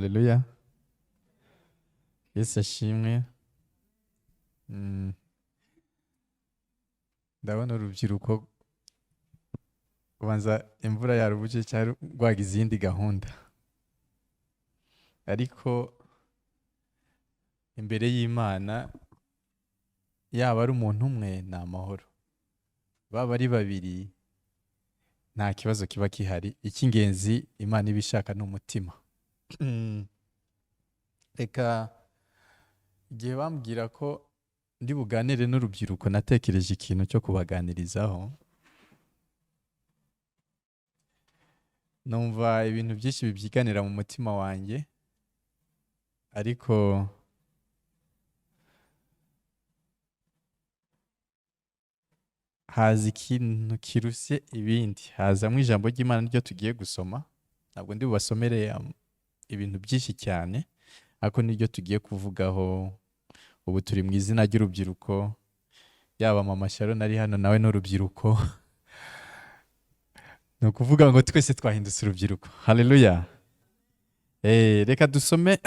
Haleluya. Yesu ashimwe. Ndabona urubyiruko ubanza imvura yarubuje cyari rwagize izindi gahunda, ariko imbere y'Imana yaba ari umuntu umwe ni amahoro, baba ari babiri nta kibazo kiba gihari. Icy'ingenzi Imana ibishaka ni umutima. Reka igihe bambwira ko ndi buganire n'urubyiruko natekereje ikintu cyo kubaganirizaho. Numva ibintu byinshi bibyiganira mu mutima wanjye, ariko haza ikintu kirusye ibindi, hazamo ijambo ry'Imana ryo tugiye gusoma. Ntabwo ndi bubasomere ibintu byinshi cyane, ariko niryo tugiye kuvugaho. Ubu turi mu izina ry'urubyiruko, yaba mama Sharon ari hano nawe n'urubyiruko. Ni ukuvuga ngo twese twahindutse urubyiruko. Haleluya. Reka dusome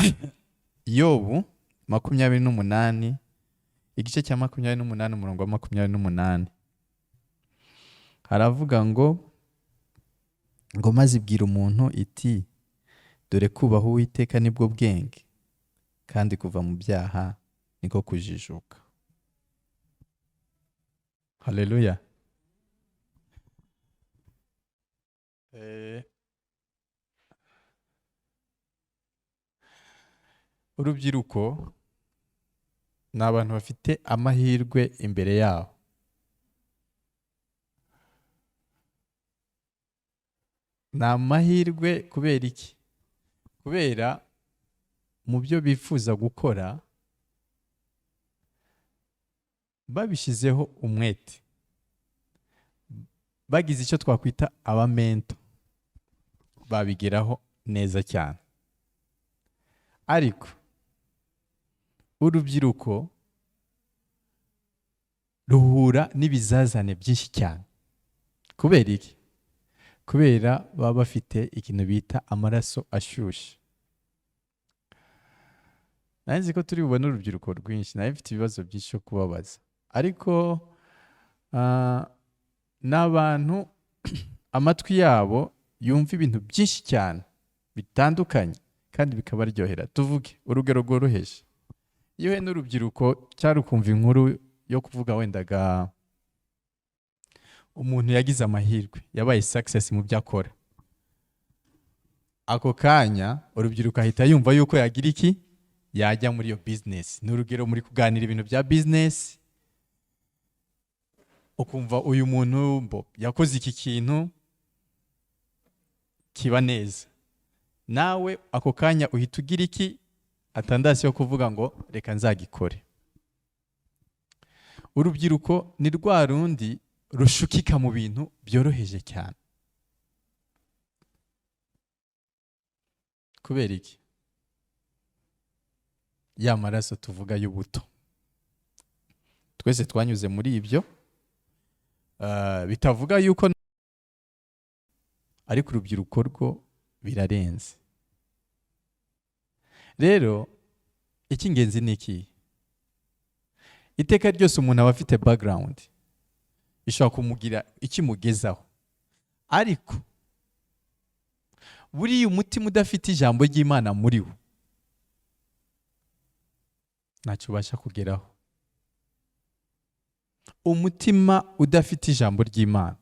Yobu 28, igice cya 28 umurongo wa 28. Haravuga ngo maze ibwira umuntu iti, dore kubaha Uwiteka nibwo bwenge, kandi kuva mu byaha niko kujijuka. Haleluya. Urubyiruko ni abantu bafite amahirwe imbere yabo. Ni amahirwe kubera iki? Kubera mu byo bifuza gukora babishyizeho umwete, bagize icyo twakwita abamento, babigeraho neza cyane. Ariko urubyiruko ruhura n'ibizazane byinshi cyane. Kubera iki? Kubera baba bafite ikintu bita amaraso ashyushye. Nzi ko turi bubone urubyiruko rwinshi, nawe mfite ibibazo byinshi byo kubabaza, ariko n'abantu amatwi yabo yumva ibintu byinshi cyane bitandukanye kandi bikabaryohera. Tuvuge urugero rworoheje. Iyo he n'urubyiruko cyari ukumva inkuru yo kuvuga wendaga umuntu yagize amahirwe, yabaye success mu byo akora, ako kanya urubyiruko ahita yumva yuko yagira iki, yajya muri iyo business. Ni urugero muri kuganira ibintu bya business, ukumva uyu muntu yakoze iki kintu kiba neza, nawe ako kanya uhita ugira iki, atandasi yo kuvuga ngo reka nzagikore. Urubyiruko ni rwa rundi rushukika mu bintu byoroheje cyane. Kubera iki? Ya maraso tuvuga y'ubuto, twese twanyuze muri ibyo. Bitavuga yuko, ariko urubyiruko rwo birarenze. Rero icy'ingenzi ni iki? Iteka ryose umuntu aba afite background ishobora kumugira ikimugezaho, ariko buriya umutima udafite ijambo ry'Imana muri wo ntacyo ubasha kugeraho. Umutima udafite ijambo ry'Imana,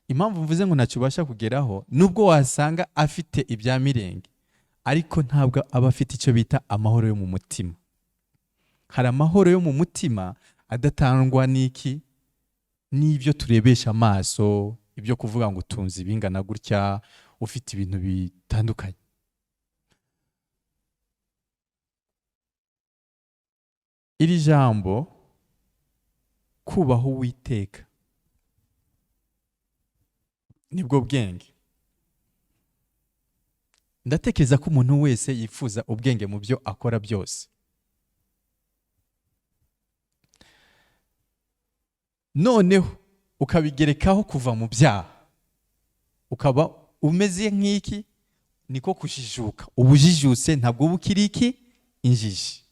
impamvu mvuze ngo ntacyo ubasha kugeraho, nubwo wasanga afite ibya mirenge, ariko ntabwo aba afite icyo bita amahoro yo mu mutima. Hari amahoro yo mu mutima adatangwa n'iki? N'ibyo turebesha amaso, ibyo kuvuga ngo utunze ibingana gutya, ufite ibintu bitandukanye. Iri jambo kubaha Uwiteka nibwo bwenge, ndatekereza ko umuntu wese yifuza ubwenge mu byo akora byose. Noneho ukabigerekaho kuva mu byaha, ukaba umeze nk'iki niko kujijuka. Ubujijutse ntabwo uba ukiri iki injiji.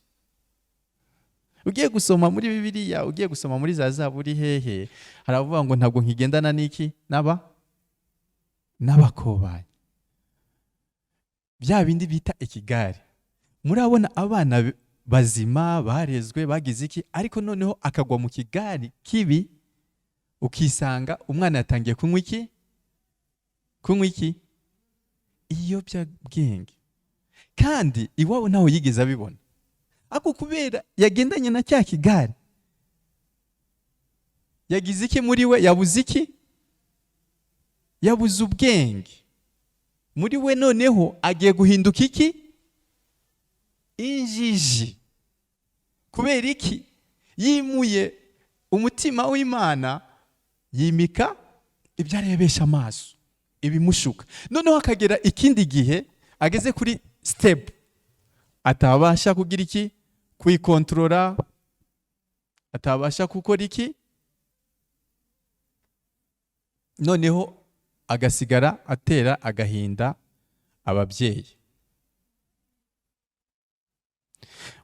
Ugiye gusoma muri Bibiliya, ugiye gusoma muri za Zaburi hehe, haravuga ngo ntabwo nkigendana n'iki n'abakobanyi, bya bindi bita ikigare. Murabona abana bazima barezwe bagize iki, ariko noneho akagwa mu kigari kibi, ukisanga umwana yatangiye kunywa iki ibiyobyabwenge, kandi iwabo ntaho yigeze abibona, ako kubera yagendanye na cya kigari yagize iki muri we, yabuze ubwenge muri we, noneho agiye guhinduka iki injiji. Kubera iki? Yimuye umutima w'Imana, yimika ibyo arebesha amaso, ibimushuka. Noneho akagera ikindi gihe ageze kuri step atabasha kugira iki kwikontorora, atabasha gukora iki, noneho agasigara atera agahinda ababyeyi.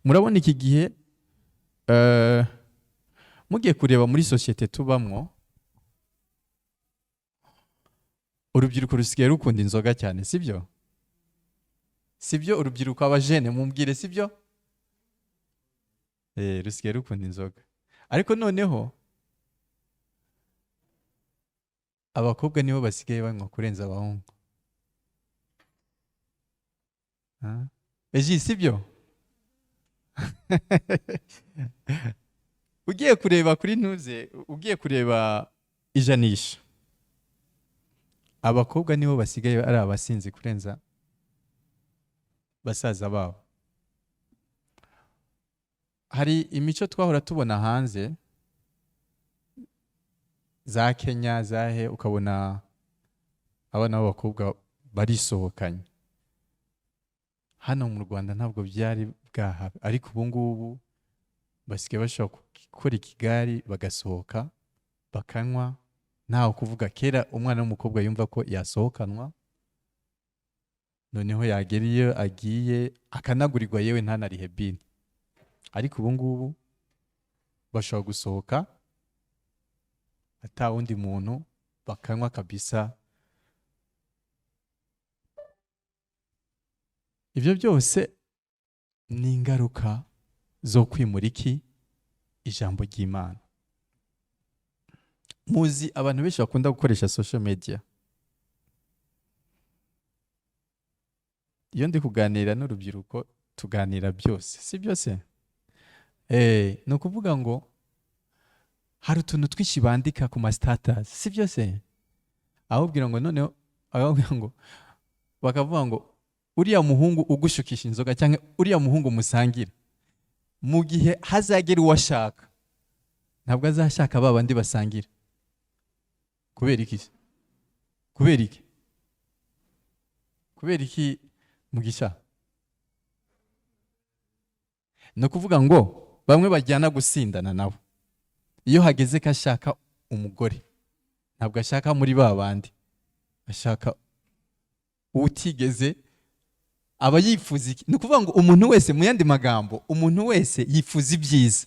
Murabona iki gihe mugiye kureba muri sosiyete tubamwo, urubyiruko rusigaye rukunda inzoga cyane, sibyo? Urubyiruko abajene mumbwire, sibyo? Rusigaye rukunda inzoga. Ariko noneho abakobwa nibo basigaye banywa kurenza abahungu. Sibyo? Ugiye kureba kuri ntuze, ugiye kureba ijanisha, abakobwa nibo basigaye ari abasinzi kurenza basaza babo. Hari imico twahora tubona hanze za Kenya zahe, ukabona abana b'abakobwa barisohokanye. Hano mu Rwanda ntabwo byari bwahabe, ariko ubu ngubu basigaye bashobora gukora ikigari bagasohoka bakanywa, ntaho kuvuga. Kera umwana w'umukobwa yumva ko yasohokanwa, noneho yagera iyo agiye akanagurirwa yewe ntanarihe bini. Ariko ubu ngubu bashobora gusohoka ata wundi muntu, bakanywa kabisa. Ibyo byose ni ingaruka zo kwimura iki ijambo ry'Imana. Muzi abantu benshi bakunda gukoresha social media. Iyo ndi kuganira n'urubyiruko tuganira byose, si byose? Ni ukuvuga ngo hari utuntu twinshi bandika ku ma status, si byose? Ahubwira ngo noneho bakavuga ngo uriya muhungu ugushukisha inzoga, cyangwa uriya muhungu musangira, mu gihe hazagera uwashaka ntabwo azashaka ba bandi basangira. Kubera iki? Kubera iki mugisha? Ni ukuvuga ngo bamwe bajyana gusindana nabo, iyo hageze ko ashaka umugore ntabwo ashaka muri ba bandi, ashaka utigeze, aba yifuza iki. Ni ukuvuga ngo umuntu wese, mu yandi magambo, umuntu wese yifuza ibyiza.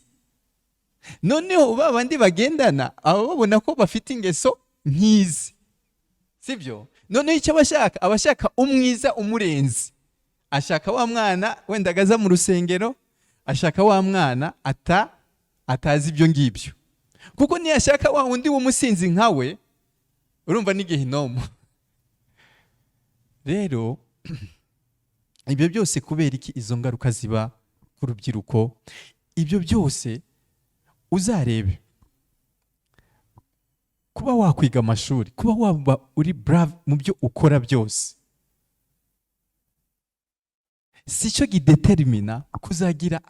Noneho ba bandi bagendana aba babona ko bafite ingeso nk'izi, sibyo? Noneho icyo abashaka umwiza umurenzi. Ashaka wa mwana wenda agaza mu rusengero, ashaka wa mwana atazi ibyo ngibyo, kuko niyashaka wa wundi w'umusinzi nkawe, urumva ni gehinomu. Rero ibyo byose kubera iki izo ngaruka ziba ku rubyiruko? Ibyo byose uzarebe, kuba wakwiga amashuri, kuba waba uri brave mu byo ukora byose, si cyo gidetermina kuzagira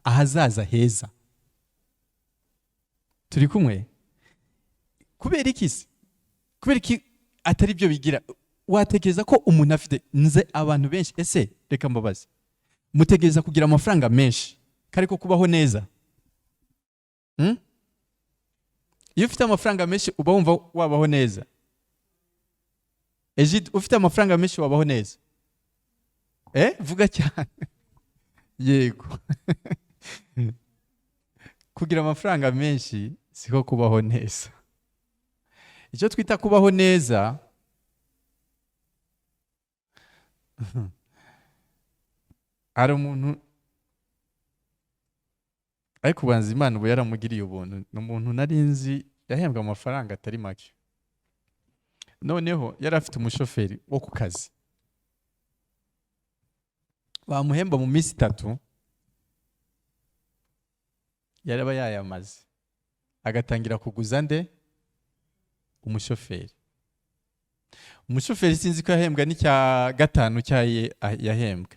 ahazaza heza. Turi kumwe? Kubera iki se? Kubera iki atari byo bigira? Watekereza ko umuntu afite nze abantu benshi, ese reka mbabaze, mutegereza kugira amafaranga menshi kariko kubaho neza? Iyo ufite amafaranga menshi uba wumva wabaho neza? Egide, ufite amafaranga menshi wabaho neza? Vuga cyane. Yego. Kugira amafaranga menshi siko kubaho neza. Icyo twita kubaho neza hari umuntu ariko ubanza Imana ubu yaramugiriye ubuntu. Ni umuntu nari nzi yahembwa amafaranga atari make. Noneho yari afite umushoferi wo ku kazi. Bamuhemba mu minsi 3 yaraba yayamaze. Agatangira kuguza nde? Umushoferi. Umushoferi sinzi ko yahembwa n'icya 5 cyaye yahembwa.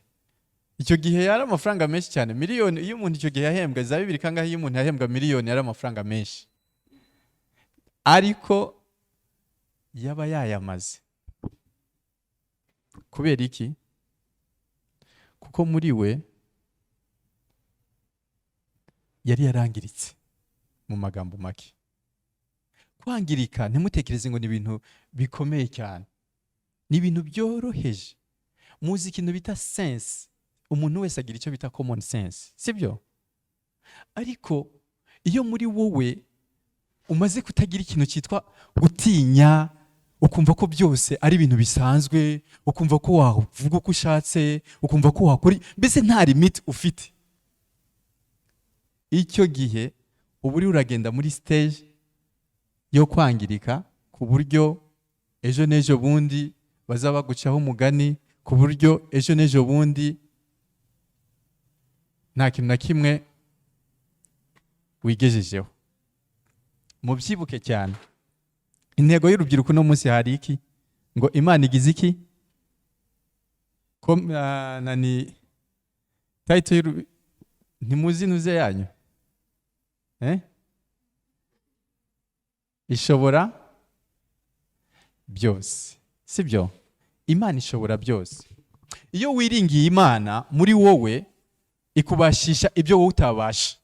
Icyo gihe yari amafaranga menshi cyane, miliyoni. Iyo umuntu icyo gihe yahembwa za 2 kangahe, iyo umuntu yahembwa miliyoni yari amafaranga menshi. Ariko yaba yayamaze. Kubera iki? Kuko muri we yari yarangiritse. Mu magambo make, kwangirika ntimutekereze ngo ni ibintu bikomeye cyane, ni ibintu byoroheje. Muzi ikintu bita sense, umuntu wese agira icyo bita common sense, sibyo? Ariko iyo muri wowe umaze kutagira ikintu cyitwa gutinya, ukumva ko byose ari ibintu bisanzwe, ukumva ko wavuga uko ushatse, ukumva ko wakora, mbese nta limit ufite, icyo gihe ubu uri uragenda muri stage yo kwangirika, ku buryo ejo n'ejo bundi bazaba bagucaho umugani, ku buryo ejo n'ejo bundi nta kintu na kimwe wigejejeho. Mubyibuke cyane, intego y'urubyiruko no munsi hari iki? Ngo Imana igize iki? Nani title ntimuzi nuze yanyu? Ishobora byose, sibyo? Imana ishobora byose. Iyo wiringiye Imana, muri wowe ikubashisha ibyo wowe utabasha.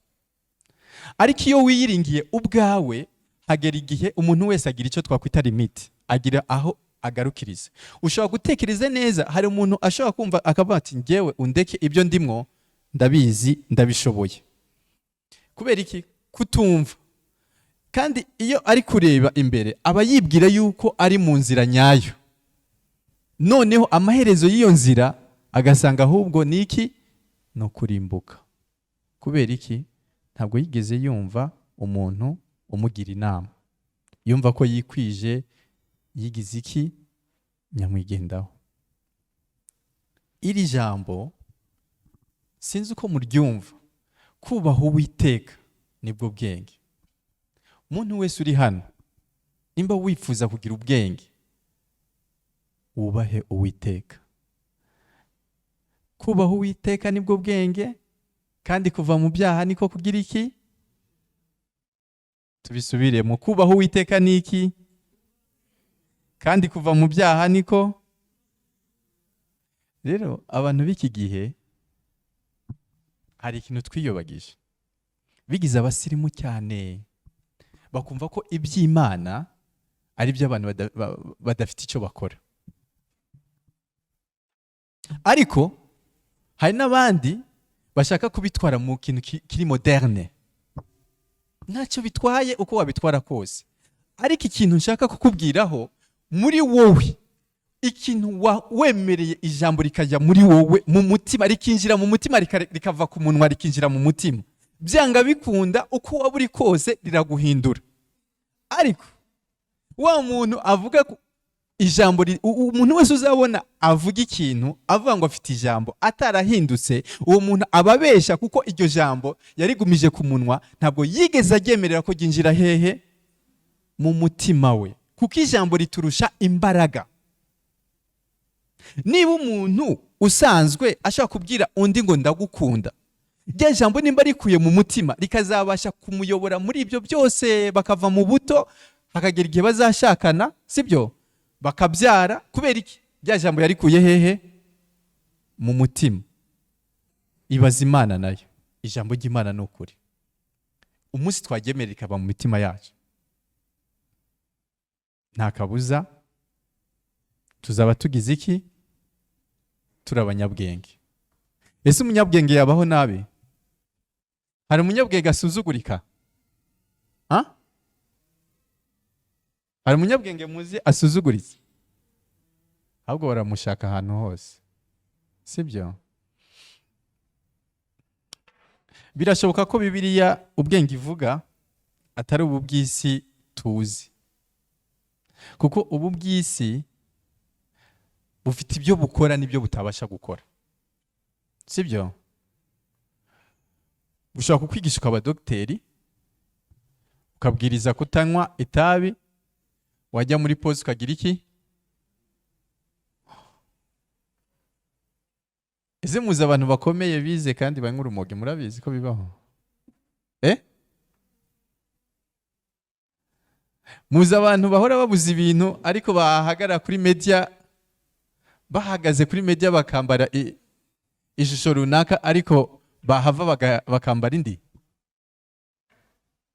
Ariko iyo wiyiringiye ubwawe, hagera igihe umuntu wese agira icyo twakwita limit, agira aho agarukiriza. Ushobora gutekereza neza, hari umuntu ashobora kumva akavuga ati ngewe undeke ibyo ndimwo, ndabizi ndabishoboye. Kubera iki? Kutumva. Kandi iyo ari kureba imbere aba yibwira yuko ari mu nzira nyayo, noneho amaherezo y'iyo nzira agasanga ahubwo ni iki? No kurimbuka. Kubera iki? Ntabwo yigeze yumva umuntu umugira inama, yumva ko yikwije, yigize iki? Nyamwigendaho. Iri jambo sinzi uko muryumva, kubaha Uwiteka nibwo bwenge. Umuntu wese uri hano, nimba wifuza kugira ubwenge, wubahe Uwiteka. Kubaha Uwiteka nibwo bwenge, kandi kuva mu byaha niko kugira iki? Tubisubire mu kubaha Uwiteka ni iki? Kandi kuva mu byaha niko. Rero abantu b'iki gihe hari ikintu twiyobagije, bigize abasirimu cyane, bakumva ko iby'Imana ari byo abantu badafite icyo bakora. Ariko hari n'abandi bashaka kubitwara mu kintu kiri moderne. Ntacyo bitwaye uko wabitwara kose, ariko ikintu nshaka kukubwiraho, muri wowe ikintu wemereye ijambo rikajya muri wowe mu mutima, rikinjira mu mutima, rikava ku munwa rikinjira mu mutima, byanga bikunda uko waba uri kose riraguhindura. Ariko wa muntu avuga ijambo, umuntu wese uzabona avuga ikintu avuga ngo afite ijambo atarahindutse, uwo muntu ababesha, kuko iryo jambo yarigumije ku munwa, ntabwo yigeze agemerera ko ginjira hehe? Mu mutima we, kuko ijambo riturusha imbaraga. Niba umuntu usanzwe ashaka kubwira undi ngo ndagukunda, rya jambo nimba rikuye mu mutima, rikazabasha kumuyobora muri ibyo byose, bakava mu buto hakagera igihe bazashakana, sibyo? Bakabyara. Kubera iki? Rya jambo yarikuye hehe? Mu mutima. Ibaza Imana nayo, ijambo ry'Imana ni ukuri. Umunsi twagemera rikaba mu mitima yacu, nta kabuza tuzaba tugize iki? Turi abanyabwenge. Ese umunyabwenge yabaho nabi? Hari umunyabwenge asuzugurika? Hari umunyabwenge muzi asuzuguritse? Ahubwo baramushaka ahantu hose, sibyo? Birashoboka ko Bibiliya ubwenge ivuga atari ubu bw'isi tuzi, kuko ubu bw'isi bufite ibyo bukora n'ibyo butabasha gukora, sibyo? Bushobora kukwigisha ukaba dogiteri, ukabwiriza kutanywa itabi, wajya muri pause ukagira iki? Ese muzi abantu bakomeye bize kandi banywa urumogi, murabizi ko bibaho? Muzi abantu bahora babuze ibintu ariko bahagara kuri media, bahagaze kuri media bakambara ishusho runaka ariko bahava bakambara indi?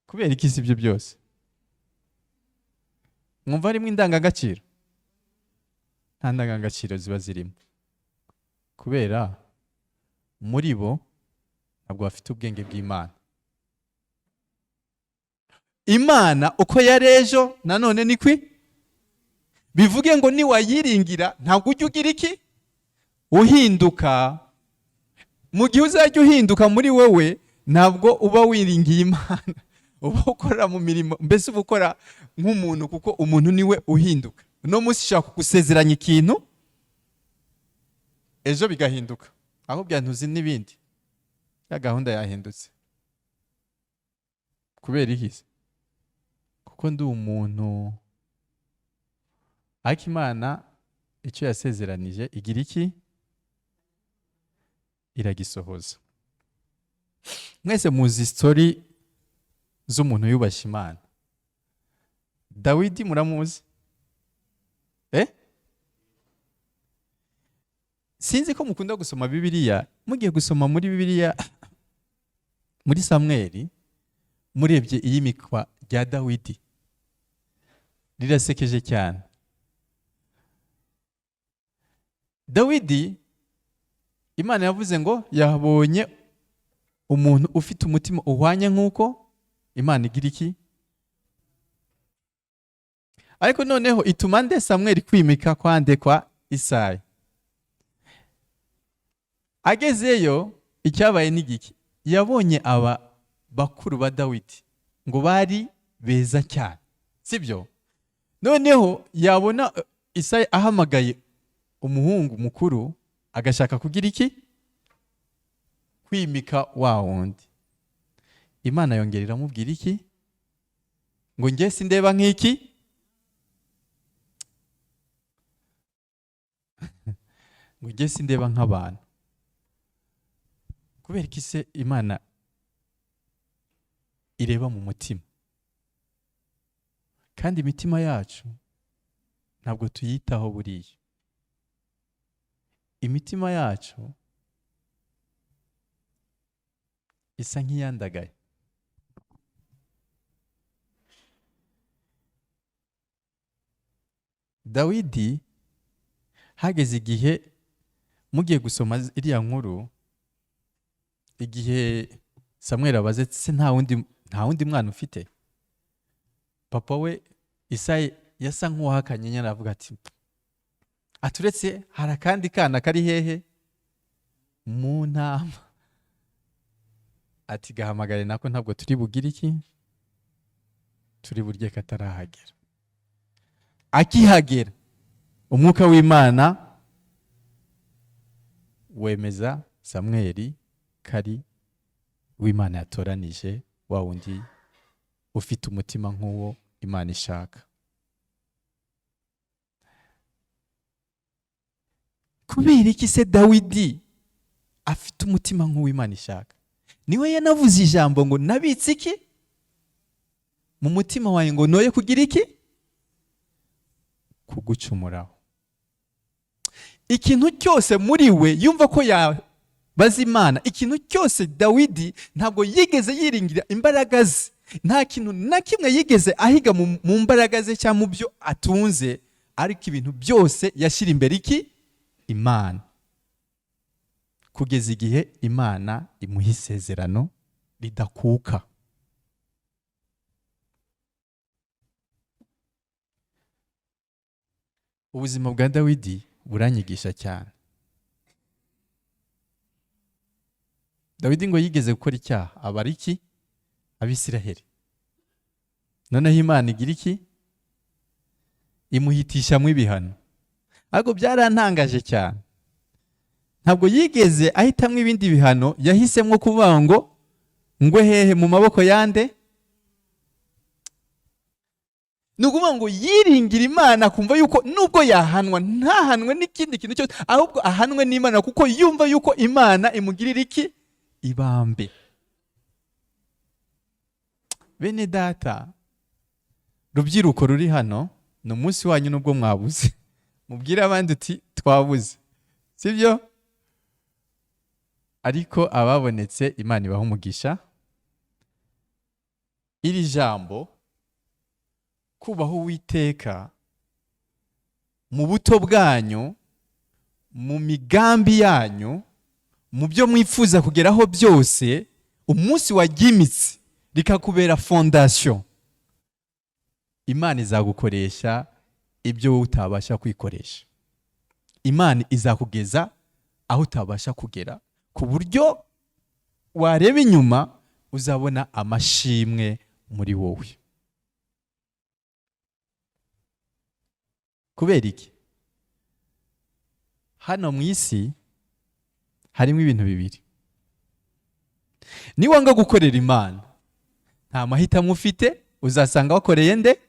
Kubera iki ibyo byose? Mwumva harimo indangagaciro? Nta ndangagaciro ziba zirimo, kubera muri bo ntabwo bafite ubwenge bw'Imana. Imana uko yari ejo nanone ni kwi, bivuge ngo niwayiringira ntabwo ujya ugira iki? Uhinduka. Mu gihe uzajya uhinduka muri wowe, ntabwo uba wiringiye Imana, uba ukora mu mirimo, mbese uba ukora nk'umuntu, kuko umuntu niwe uhinduka. No munsi ushaka gusezeranya ikintu, ejo bigahinduka, aho byantuzi n'ibindi, ya gahunda yahindutse. Kubera iki? Kuko ndi umuntu. Ariko Imana icyo yasezeranije igira iki? Iragisohoza. Mwese muzi story z'umuntu yubashye Imana. Dawidi muramuzi? Sinzi ko mukunda gusoma Bibiliya. Mugiye gusoma muri Bibiliya muri Samweli, murebye iyimikwa rya Dawidi, rirasekeje cyane. Dawidi, Imana yavuze ngo yabonye umuntu ufite umutima uhwanye nk'uko Imana igira iki? Ariko noneho ituma nde Samweli kwimika kwa Isayi. Agezeyo icyabaye n'igiki? Yabonye aba bakuru ba Dawidi ngo bari beza cyane, sibyo? Noneho yabona Isayi ahamagaye umuhungu mukuru, agashaka kugira iki? Kwimika wa wundi. Imana yongera iramubwira iki? Ngo njye sindeba nk'iki? Ngo njye sindeba nk'abantu. Kubera iki se Imana ireba mu mutima? Kandi imitima yacu ntabwo tuyitaho buriya. Imitima yacu isa nk'iyandagaye. Dawidi hageze igihe, mugiye gusoma iriya nkuru, igihe Samweli abaze se nta wundi mwana ufite? Papa we Isayi yasa nk'uwahakanye nyine, aravuga ati aturetse hari akandi kana kari hehe? Mu ntama. Ati gahamagare nako ntabwo turi bugire iki? Turi burye katarahagera. Akihagera umwuka w'Imana wemeza Samweli kari w'Imana yatoranije, wa wundi ufite umutima nk'uwo Imana ishaka. Kubera iki se Dawidi afite umutima nk'uwo Imana ishaka? Niwe yanavuze ijambo ngo nabitse iki mu mutima wawe ngo noye kugira iki? Kugucumuraho. Ikintu cyose muri we yumva ko yabaza Imana, ikintu cyose Dawidi ntabwo yigeze yiringira imbaraga ze, nta kintu na kimwe yigeze ahiga mu mbaraga ze cyangwa mu byo atunze, ariko ibintu byose yashyira imbere iki? Imana. Kugeza igihe Imana imuha isezerano ridakuka. Ubuzima bwa Dawidi buranyigisha cyane. Dawidi ngo yigeze gukora icyaha, abara iki? Abisiraheli. Noneho Imana igira iki? Imuhitishamo ibihano. Ariko byarantangaje cyane. Ntabwo yigeze ahitamwo ibindi bihano, yahisemo kuvuga ngo hehe mu maboko yande? Ni ukuvuga ngo yiringira Imana, kumva yuko nubwo yahanwa ntahanwe n'ikindi kintu cyose, ahubwo ahanwe n'Imana kuko yumva yuko Imana imugirira iki? Ibambe. Bene data, rubyiruko ruri hano, ni umunsi wanyu nubwo mwabuze. Mubwire abandi uti twabuze. Sibyo? Ariko ababonetse Imana ibaha umugisha. Iri jambo kubaha Uwiteka mu buto bwanyu, mu migambi yanyu, mu byo mwifuza kugeraho byose, umunsi wagimitse rikakubera fondation, Imana izagukoresha ibyo wowe utabasha kwikoresha. Imana izakugeza aho utabasha kugera, ku buryo wareba inyuma uzabona amashimwe muri wowe. Kubera iki? Hano mu isi harimo ibintu bibiri. Niwanga gukorera Imana, nta mahitamo ufite, uzasanga wakoreye nde?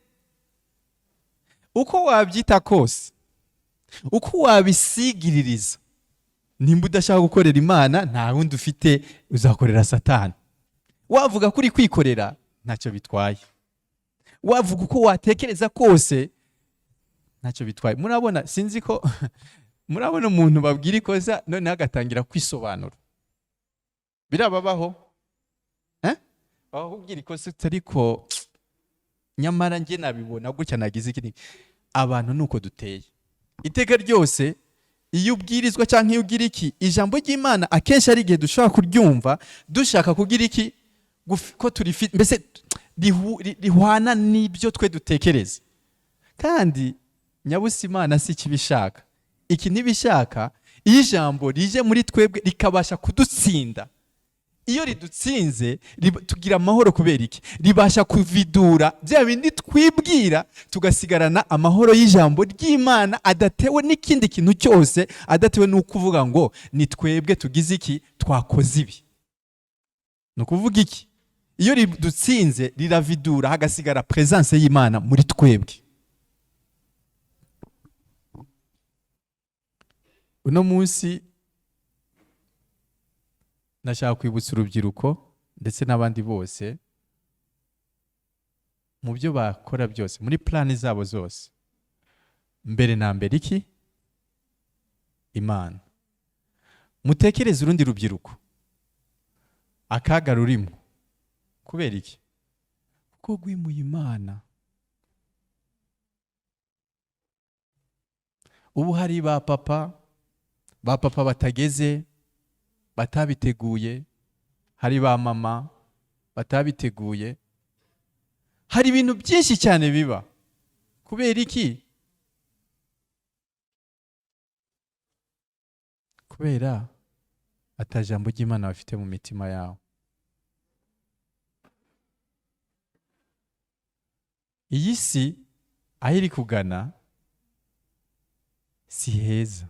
Uko wabyita kose, uko wabisigiririza, nimba udashaka gukorera Imana, nta wundi ufite, uzakorera Satani. Wavuga kuri kwikorera, ntacyo bitwaye. Wavuga uko watekereza kose, ntacyo bitwaye. Murabona, sinzi ko murabona umuntu babwira ikosa none agatangira kwisobanura. Birababaho? Ahubwira ikosa utariko nyamara njye nabibona gutya nagize iki. Abantu nuko duteye. Iteka ryose iyo ubwirizwa cyangwa iyo ugira iki, ijambo ry'Imana akenshi ari igihe dushaka kuryumva, dushaka kugira iki, ko turifite, mbese rihwana n'ibyo twe dutekereza. Kandi nyabusa Imana si ikibishaka. Iki ntibishaka iyo ijambo rije muri twebwe rikabasha kudutsinda. Iyo ridutsinze tugira amahoro. Kubera iki? Ribasha kuvidura bya bindi twibwira, tugasigarana amahoro y'ijambo ry'Imana, adatewe n'ikindi kintu cyose, adatewe n'ukuvuga ngo ni twebwe tugize iki, twakoze ibi. Ni ukuvuga iki? Iyo ridutsinze riravidura, hagasigara presence y'Imana muri twebwe. Uno munsi nashaka kwibutsa urubyiruko ndetse n'abandi bose, mu byo bakora byose, muri plani zabo zose, mbere na mbere iki? Imana. Mutekereze urundi rubyiruko akaga rurimo. Kubera iki? Kuko rwimuye Imana. Ubu hari ba papa batageze, batabiteguye, hari ba mama batabiteguye, hari ibintu byinshi cyane biba. Kubera iki? Kubera atajambo ry'Imana bafite mu mitima yabo. Iyi si aho iri kugana si heza.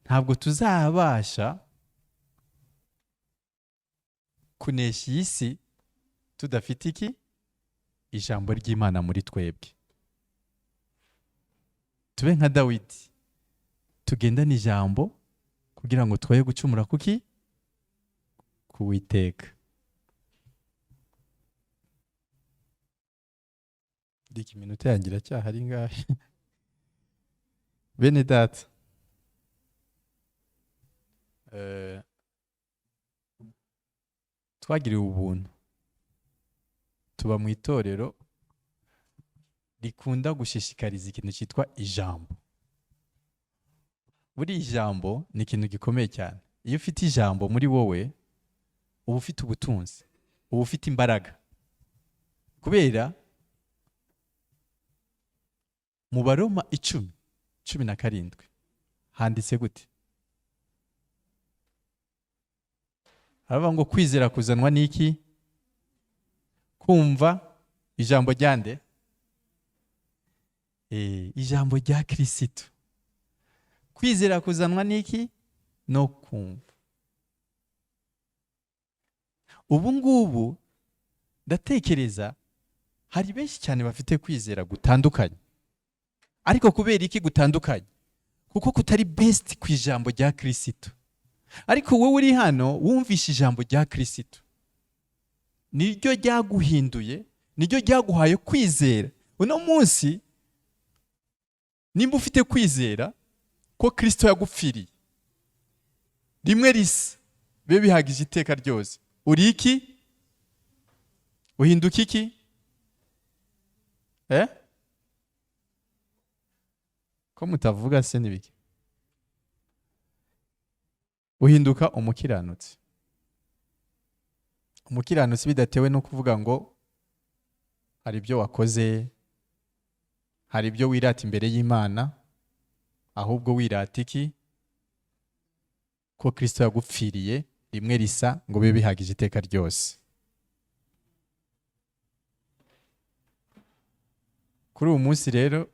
Ntabwo tuzabasha kunesha iyi si tudafite iki? Ijambo ry'Imana muri twebwe. Tube nka Dawidi, tugendane ijambo kugira ngo twoye gucumura kuki? Ku Uwiteka. Diki minota yangira cyahari ngahe. Bene data, twagiriwe ubuntu, tuba mu itorero rikunda gushishikariza ikintu cyitwa ijambo. Buri ijambo ni ikintu gikomeye cyane. Iyo ufite ijambo muri wowe, uba ufite ubutunzi, uba ufite imbaraga. Kubera mu Baroma 10:17 handitse gute? Haravuga ngo kwizera kuzanwa n'iki? Kumva ijambo ryande? Ijambo rya Kristo. Kwizera kuzanwa n'iki? No kumva. Ubu ngubu ndatekereza hari benshi cyane bafite kwizera gutandukanye. Ariko kubera iki gutandukanye? Kuko kutari best ku ijambo rya Kristo. Ariko wowe uri hano wumvishe ijambo rya Kristo, niryo ryaguhinduye, niryo ryaguhaye kwizera. Uno munsi nimba ufite kwizera ko Kristo yagupfiriye rimwe risa, bibe bihagije iteka ryose, uri iki? Uhinduka iki? Ko mutavuga se nibiki? Uhinduka umukiranutsi. Umukiranutsi bidatewe no kuvuga ngo hari ibyo wakoze, hari ibyo wirata imbere y'Imana, ahubwo wirata iki? Ko Kristo yagupfiriye rimwe risa ngo bibe bihagije iteka ryose. Kuri uyu munsi rero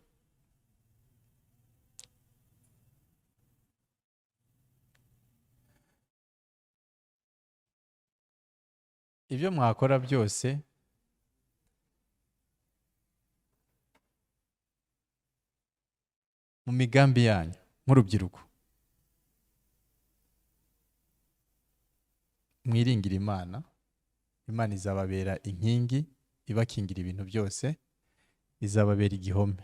ibyo mwakora byose mu migambi yanyu nk'urubyiruko, mwiringira Imana. Imana izababera inkingi ibakingira ibintu byose, izababera igihome.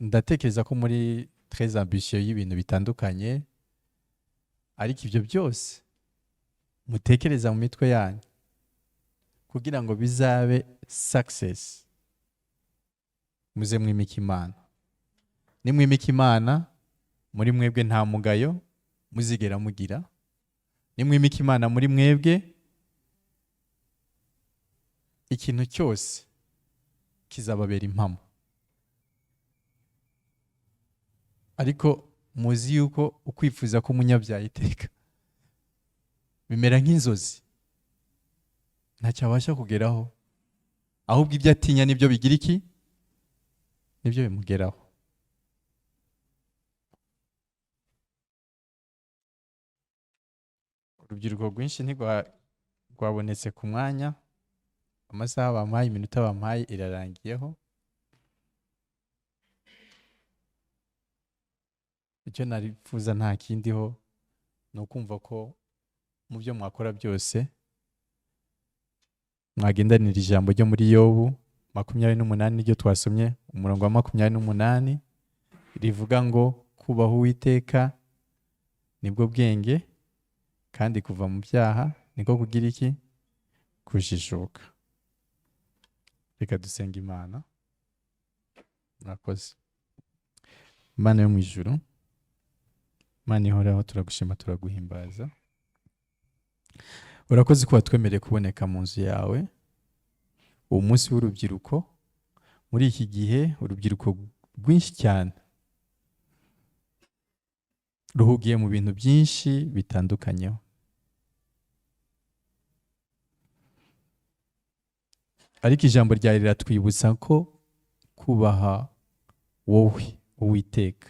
Ndatekereza ko muri très ambitieux y'ibintu bitandukanye, ariko ibyo byose mutekereza mu mitwe yanyu kugira ngo bizabe success. Muze mwimika Imana. Nimwimika Imana, muri mwebwe nta mugayo muzigera mugira. Nimwimika Imana muri mwebwe, ikintu cyose kizababera impamo. Ariko muzi yuko ukwifuza ko umunyabyaha iteka bimera nk'inzozi, ntacyo abasha kugeraho, ahubwo ibyo atinya nibyo bigira iki? Nibyo bimugeraho. Urubyiruko rwinshi ntirwabonetse ku mwanya, amasaha bampaye, iminota bampaye irarangiyeho. Icyo narifuza nta kindiho ni ukumva ko mu byo mwakora byose mwagendanira ijambo ryo muri Yobu 28 niryo twasomye umurongo wa 28, rivuga ngo kubaha Uwiteka nibwo bwenge, kandi kuva mu byaha niko kugira iki? Kujijuka. Reka dusenga Imana. Murakoze. Imana yo mu ijuru, Imana ihoraho, turagushima turaguhimbaza. Urakoze ko watwemereye kuboneka mu nzu yawe uwo munsi w'urubyiruko. Muri iki gihe urubyiruko rwinshi cyane ruhugiye mu bintu byinshi bitandukanyeho, ariko ijambo ryawe riratwibutsa ko kubaha wowe Uwiteka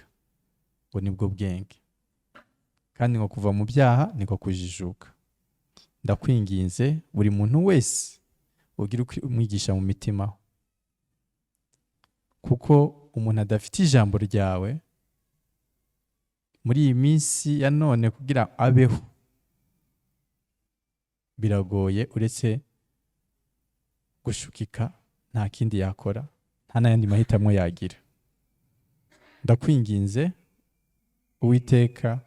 ngo nibwo bwenge, kandi ngo kuva mu byaha niko kujijuka. Ndakwinginze buri muntu wese ugira umwigisha mu mitima, kuko umuntu adafite ijambo ryawe muri iyi minsi ya none kugira abeho biragoye, uretse gushukika nta kindi yakora, nta n'ayandi mahitamo yagira. Ndakwinginze Uwiteka,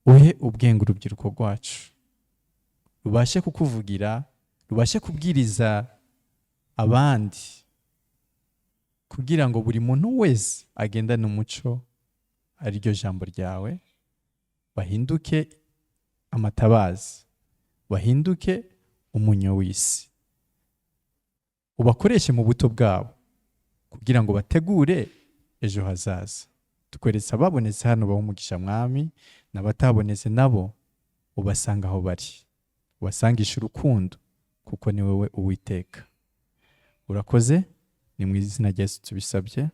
uhe ubwenge urubyiruko rwacu, rubashe kukuvugira, rubashe kubwiriza abandi kugira ngo buri muntu wese agendane umuco ariryo jambo ryawe, bahinduke amatabazi, bahinduke umunyo w'isi. Ubakoreshe mu buto bwabo kugira ngo bategure ejo hazaza. Tukweretse ababonetse hano baha umugisha mwami, n'abatabonetse nabo ubasanga aho bari, ubasangisha urukundo kuko ni wowe Uwiteka. Urakoze, ni mu izina rya Yesu tubisabye.